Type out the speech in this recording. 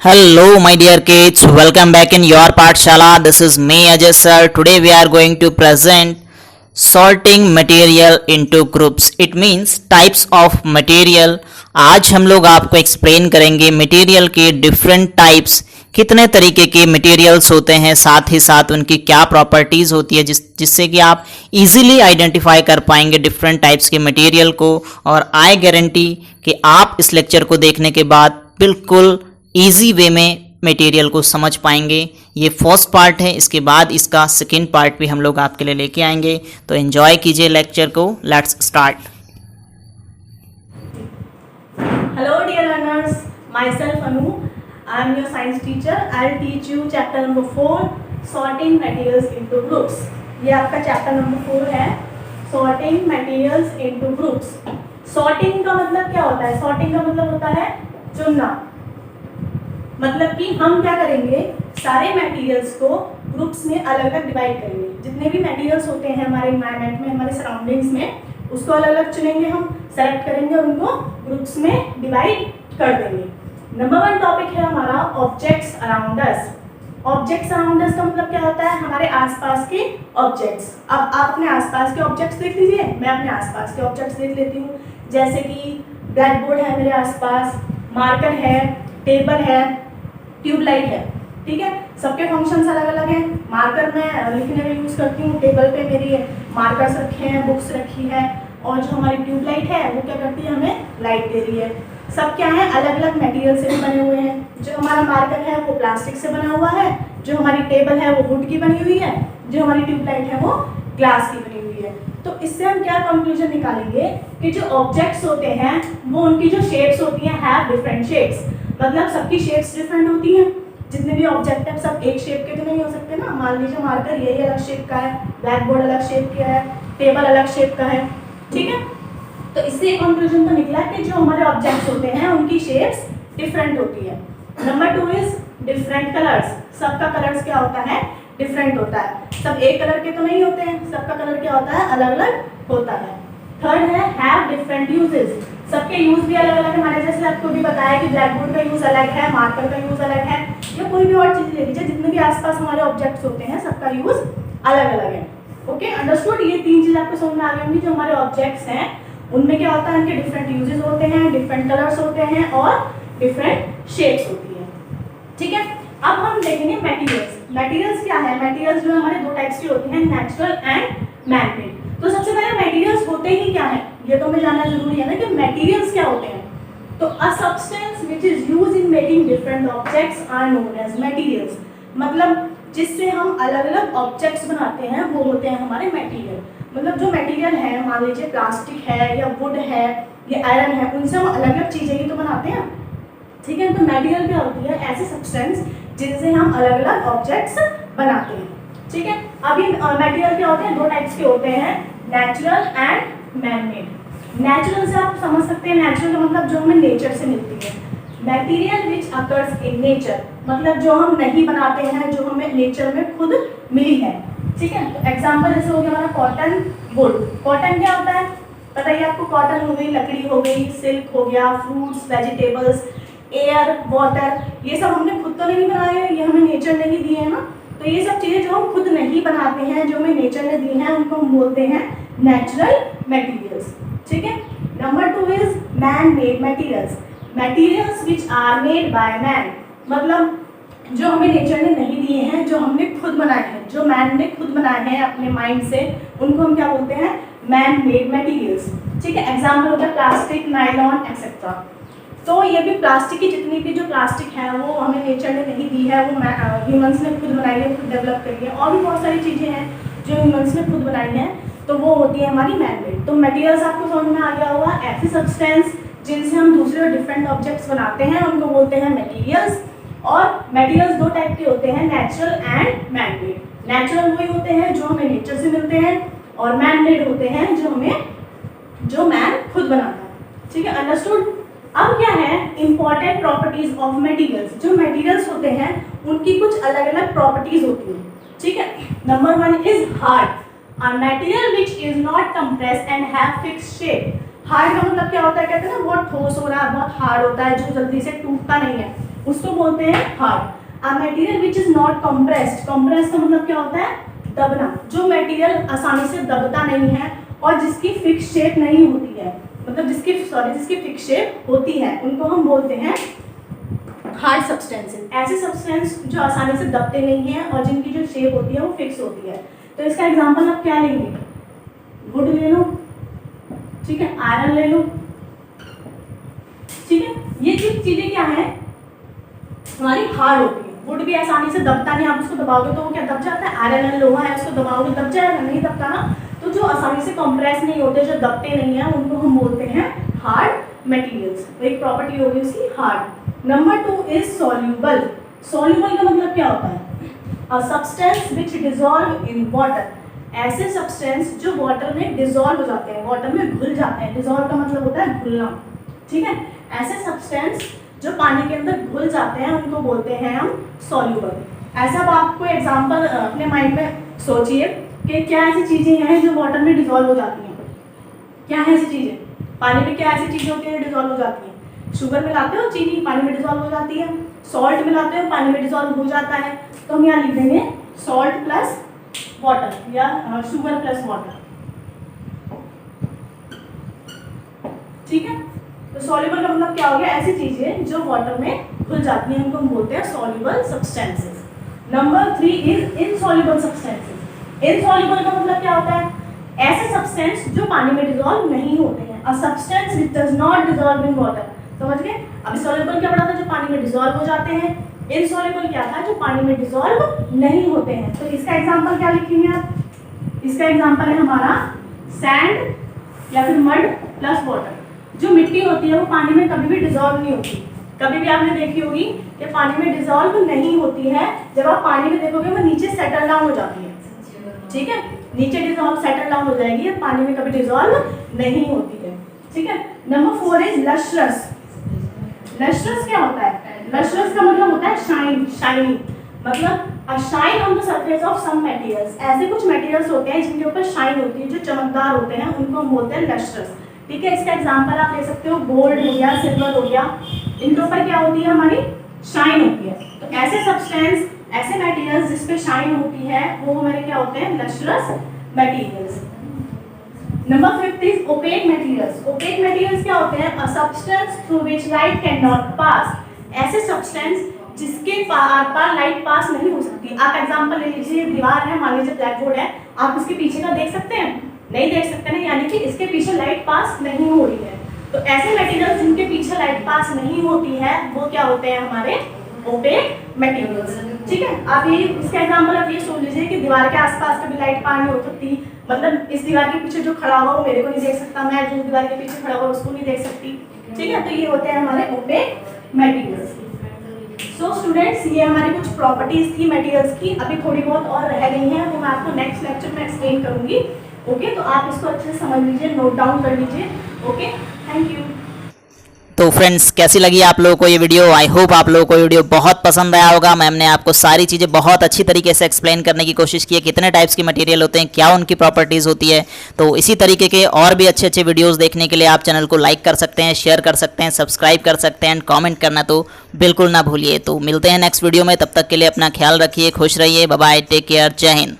Hello, my dear kids. Welcome back in your Pathshala. This is me, Ajay sir. Today we are going to present sorting material into groups. It means types of material. आज हम लोग आपको explain करेंगे material के different types, कितने तरीके के materials होते हैं, साथ ही साथ उनकी क्या प्रॉपर्टीज होती है जिससे कि आप इजीली आइडेंटिफाई कर पाएंगे डिफरेंट टाइप्स के मटेरियल को। और आई गारंटी कि आप इस लेक्चर को देखने के बाद बिल्कुल इजी वे में मटेरियल को समझ पाएंगे। ये फर्स्ट पार्ट है, इसके बाद इसका सेकेंड पार्ट भी हम लोग आपके लिए लेके आएंगे। तो एंजॉय कीजिए लेक्चर को। Let's start. Hello dear learners, myself Anu. I am your science teacher. I'll teach you chapter number 4, sorting materials into groups. ये आपका चैप्टर नंबर 4 है, sorting materials into groups. sorting का मतलब क्या होता है? sorting का मतलब होता है चुनना। मतलब कि हम क्या करेंगे, सारे मटेरियल्स को ग्रुप्स में अलग अलग डिवाइड करेंगे। जितने भी मटेरियल्स होते हैं हमारे एनवायरनमेंट में, हमारे सराउंडिंग्स में, उसको अलग अलग चुनेंगे, हम सेलेक्ट करेंगे और उनको ग्रुप्स में डिवाइड कर देंगे। नंबर 1 टॉपिक है हमारा objects around us. Objects around us का मतलब क्या होता है? हमारे आसपास के ऑब्जेक्ट्स। अब आप अपने आसपास के ऑब्जेक्ट्स देख लीजिए, मैं अपने आसपास के ऑब्जेक्ट्स देख लेती हूँ। जैसे कि ब्लैक बोर्ड है मेरे आसपास, मार्कर है, टेबल है, ट्यूबलाइट है। ठीक है, सबके फंक्शंस अलग अलग हैं। मार्कर मैं लिखने में यूज करती हूँ, टेबल पे मेरी मार्कर्स रखे हैं, बुक्स रखी है, और जो हमारी ट्यूबलाइट है वो क्या करती है, हमें लाइट दे रही है। सब क्या है, अलग अलग मटेरियल से भी बने हुए हैं। जो हमारा मार्कर है वो प्लास्टिक से बना हुआ है, जो हमारी टेबल है वो वुड की बनी हुई है, जो हमारी ट्यूबलाइट है वो ग्लास की बनी हुई है। तो इससे हम क्या कंक्लूजन निकालेंगे कि जो ऑब्जेक्ट्स होते हैं वो उनकी जो शेप्स होती हैं हैव डिफरेंट शेप्स। मतलब सबकी शेप्स डिफरेंट होती हैं। जितने भी ऑब्जेक्ट हैं सब एक शेप के तो नहीं हो सकते ना। मान लीजिए मार्कर यही अलग शेप का है, ब्लैक बोर्ड अलग शेप का है, टेबल अलग शेप का है। ठीक है, तो इससे एक कंक्लूजन तो निकला कि जो हमारे ऑब्जेक्ट्स होते हैं उनकी शेप्स डिफरेंट होती है। Number 2 is different colours. सबका कलर्स क्या होता है, डिफरेंट होता है। सब एक कलर के तो नहीं होते हैं, सबका कलर क्या होता है, अलग अलग होता है। थर्ड है हैव डिफरेंट यूजेस। सबके यूज भी अलग अलग है। मैंने जैसे आपको भी बताया कि ब्लैक बोर्ड का यूज अलग है, मार्कर का यूज अलग है, या कोई भी और चीज ले लीजिए, जितने भी आसपास हमारे ऑब्जेक्ट्स होते हैं सबका यूज अलग अलग है। Okay, understood. ये 3 चीज आपको समझ में आ गई होंगी। जो हमारे ऑब्जेक्ट्स हैं उनमें क्या होता है, उनके डिफरेंट यूजेस होते हैं, डिफरेंट कलर्स होते हैं और डिफरेंट शेप्स होती है। ठीक है, अब हम देखेंगे मटेरियल्स। मटेरियल्स क्या है? मटेरियल्स जो हमारे 2 टाइप्स के होते हैं, नेचुरल एंड मैन मेड। तो सबसे पहले मटेरियल्स होते ही क्या है, ये तो हमें जानना जरूरी है ना कि मटेरियल्स क्या होते हैं। तो a substance which is used in making different objects are known as materials. मतलब जिससे हम अलग अलग ऑब्जेक्ट्स बनाते हैं वो होते हैं हमारे मटेरियल। मतलब जो मटेरियल है, मान लीजिए प्लास्टिक है या वुड है या आयरन है, उनसे हम अलग अलग चीजें ही तो बनाते हैं। ठीक है, तो मटेरियल क्या होती है, ऐसी सब्सटेंस जिनसे हम अलग अलग ऑब्जेक्ट्स बनाते हैं। ठीक है, अभी मटेरियल क्या होते हैं, 2 टाइप्स के होते हैं, natural and man made. Natural से आप समझ सकते हैं, नेचुरल का मतलब जो हमें नेचर से मिलती है। Material which occurs in nature, मतलब जो हम नहीं बनाते हैं, जो हमें नेचर में खुद मिली है। ठीक है, तो एग्जांपल जैसे हो गया हमारा कॉटन, वुड। कॉटन क्या होता है, बताइए आपको। कॉटन हो गई, लकड़ी हो गई, सिल्क हो गया, फ्रूट्स, वेजिटेबल्स, एयर, वाटर, ये सब हमने खुद तो नहीं बनाए हैं, ये हमें नेचर ने ही दिए हैं ना। तो ये सब चीजें जो हम खुद नहीं बनाते हैं, जो हमें नेचर ने दी हैं, उनको हम बोलते हैं नेचुरल मटेरियल्स। ठीक है, number 2 is man made materials. Materials which are made by man, मतलब जो हमें नेचर ने नहीं दिए हैं, जो हमने खुद बनाए हैं, जो मैन ने खुद बनाए हैं अपने माइंड से, उनको हम क्या बोलते हैं, मैन मेड मटेरियल्स। ठीक है, एग्जाम्पल होता है प्लास्टिक, नायलॉन एक्सेट्रा। तो ये भी प्लास्टिक की जितनी भी जो प्लास्टिक है वो हमें नेचर ने नहीं दी है, वो ह्यूमंस ने खुद बनाई है, खुद डेवलप करी है। और भी बहुत सारी चीज़ें हैं जो ह्यूमंस ने खुद बनाई हैं, तो वो होती है हमारी मैन मेड। तो मटेरियल्स आपको समझ में आ गया होगा, ऐसी सब्सटेंस जिनसे हम दूसरे और डिफरेंट ऑब्जेक्ट्स बनाते हैं उनको बोलते हैं मटेरियल्स। और मटेरियल्स 2 टाइप के होते हैं, natural and man made. Natural वही होते हैं जो हमें नेचर से मिलते हैं, और मैन मेड होते हैं जो मैन खुद बनाता है। ठीक है, अंडरस्टूड। अब क्या है, इंपॉर्टेंट प्रॉपर्टीज ऑफ मटेरियल्स। जो मटेरियल्स होते हैं उनकी कुछ अलग अलग प्रॉपर्टीज होती हैं। ठीक है, number 1 is hard. A material which is not compressed and have fixed shape. Hard का मतलब क्या होता है, कहते हैं ना बहुत ठोस हो रहा है, बहुत हार्ड होता है, जो जल्दी से टूटता नहीं है, उसको बोलते हैं hard. A material which is not compressed, compress का मतलब क्या होता है, दबना। जो मटेरियल आसानी से दबता नहीं है और जिसकी फिक्स शेप नहीं होती है, मतलब जिसकी फिक्स शेप होती है, उनको हम बोलते हैं हार्ड सब्सटेंसेस। ऐसे सब्सटेंस जो आसानी से दबते नहीं है और जिनकी जो शेप होती है वो फिक्स होती है। तो इसका एग्जांपल आप क्या लेंगे, वुड ले लो, ठीक है, आयरन ले लो, ठीक है। ये चीजें क्या है, हमारी हार्ड होती है। वुड भी आसानी से दबता नहीं, आप उसको दबाओगे तो वो क्या दब जाता है, आयरन लोहा है उसको दबाओगे दब जाएगा, नहीं दबता ना। तो जो आसानी से कंप्रेस नहीं होते, जो दबते नहीं है, उनको हम बोलते हैं हार्ड मटेरियल्स। तो एक प्रॉपर्टी होगी उसकी hard. Number 2 is soluble. Soluble का मतलब क्या होता है, a substance which dissolve in water. ऐसे सब्सटेंस जो वाटर में डिसॉल्व हो जाते हैं, वाटर में घुल जाते हैं। डिसॉल्व का मतलब होता है घुलना, ठीक है। ऐसे सब्सटेंस जो पानी के अंदर घुल जाते हैं उनको बोलते हैं हम सॉल्यूबल। ऐसा अब आपको एग्जांपल अपने माइंड में सोचिए कि क्या ऐसी चीजें हैं जो वाटर में डिसॉल्व हो जाती हैं। क्या है ऐसी चीजें, पानी में क्या ऐसी चीजें होती हैं डिसॉल्व हो जाती हैं। शुगर मिलाते हो, चीनी पानी में डिसॉल्व हो जाती है। सॉल्ट मिलाते हो, पानी में डिसॉल्व हो जाता है। तो हम यहाँ लिख देंगे सॉल्ट प्लस वाटर या शुगर प्लस वाटर, ठीक है। तो सॉल्युबल का मतलब क्या हो गया, ऐसी चीजें जो वाटर में घुल जाती हैं उनको हम बोलते हैं soluble substances. Number 3 is insoluble substances. Insoluble का मतलब क्या होता है, ऐसे सब्सटेंस जो पानी में डिसॉल्व नहीं होते हैं। A substance which does not dissolve in water, समझ गए। अभी सॉल्युबल क्या पढ़ा था, जो पानी में डिसॉल्व हो जाते हैं। इनसॉल्युबल क्या था, जो पानी में डिसॉल्व नहीं होते हैं। तो इसका एग्जांपल क्या लिखेंगे आप, इसका एग्जांपल है हमारा सैंड या फिर मड प्लस वाटर। जो मिट्टी होती है वो पानी में कभी भी डिसॉल्व नहीं होती। कभी भी आपने देखी होगी कि पानी में डिसॉल्व नहीं होती है। जब आप पानी में देखोगे वो नीचे सेटल डाउन हो जाती है, ठीक है, नीचे डिसॉल्व सेटल डाउन हो जाएगी, पानी में कभी डिसॉल्व नहीं होती है, ठीक है। Number 4 is lustrous. लस्ट्रस क्या होता है, लस्ट्रस का मतलब होता है शाइन, शाइनी, मतलब a shine on the surface of some materials. ऐसे कुछ मटेरियल्स होते हैं जिनके ऊपर शाइन होती है, जो चमकदार होते हैं, उनको हम बोलते हैं लस्ट्रस, ठीक है। इसका एग्जांपल आप ले सकते हो, गोल्ड हो गया, सिल्वर हो गया, इनके ऊपर क्या होती है, हमारी शाइन होती है। तो ऐसे सब्सटेंस, ऐसे मटेरियल्स जिस पे शाइन होती है वो हमारे क्या होते हैं, lustrous materials. Number 5 is opaque materials. Opaque materials क्या होते हैं, a substance through which light can not pass. ऐसे सब्सटेंस जिसके पार लाइट पास नहीं हो सकती। आप एग्जांपल ले लीजिए, दीवार है, मान लीजिए ब्लैक बोर्ड है, आप इसके पीछे का देख सकते हैं, नहीं देख सकते ना, यानी कि इसके पीछे लाइट पास नहीं हो रही है। तो ऐसे मटेरियल्स जिनके पीछे लाइट पास नहीं होती है वो क्या होते हैं, हमारे ओपेक मटेरियल्स, ठीक है। आप ये इसका एग्जांपल आप ये सोच लीजिए कि दीवार के आसपास कभी लाइट पास नहीं हो सकती, मतलब इस दीवार के पीछे जो खड़ा हुआ वो मेरे को नहीं देख सकता, मैं जो दीवार के पीछे खड़ा हुआ उसको नहीं देख सकती, ठीक है। तो ये होते हैं हमारे ओपेक मटेरियल्स। सो स्टूडेंट्स, ये हमारी कुछ प्रॉपर्टीज थी मटेरियल्स की, अभी थोड़ी बहुत और रह गई हैं, वो मैं आपको नेक्स्ट लेक्चर में एक्सप्लेन करूंगी, ओके। तो आप इसको अच्छे से समझ लीजिए, नोट डाउन कर लीजिए, ओके। Thank you. तो फ्रेंड्स, कैसी लगी आप लोगों को ये वीडियो? आई होप आप लोगों को ये वीडियो बहुत पसंद आया होगा। मैम ने आपको सारी चीज़ें बहुत अच्छी तरीके से एक्सप्लेन करने की कोशिश की है, कितने टाइप्स की मटेरियल होते हैं, क्या उनकी प्रॉपर्टीज़ होती है। तो इसी तरीके के और भी अच्छे अच्छे वीडियोस देखने के लिए आप चैनल को लाइक कर सकते हैं, शेयर कर सकते हैं, सब्सक्राइब कर सकते हैं एंड कॉमेंट करना तो बिल्कुल ना भूलिए। तो मिलते हैं नेक्स्ट वीडियो में, तब तक के लिए अपना ख्याल रखिए, खुश रहिए, बाय बाय, टेक केयर, जय हिंद।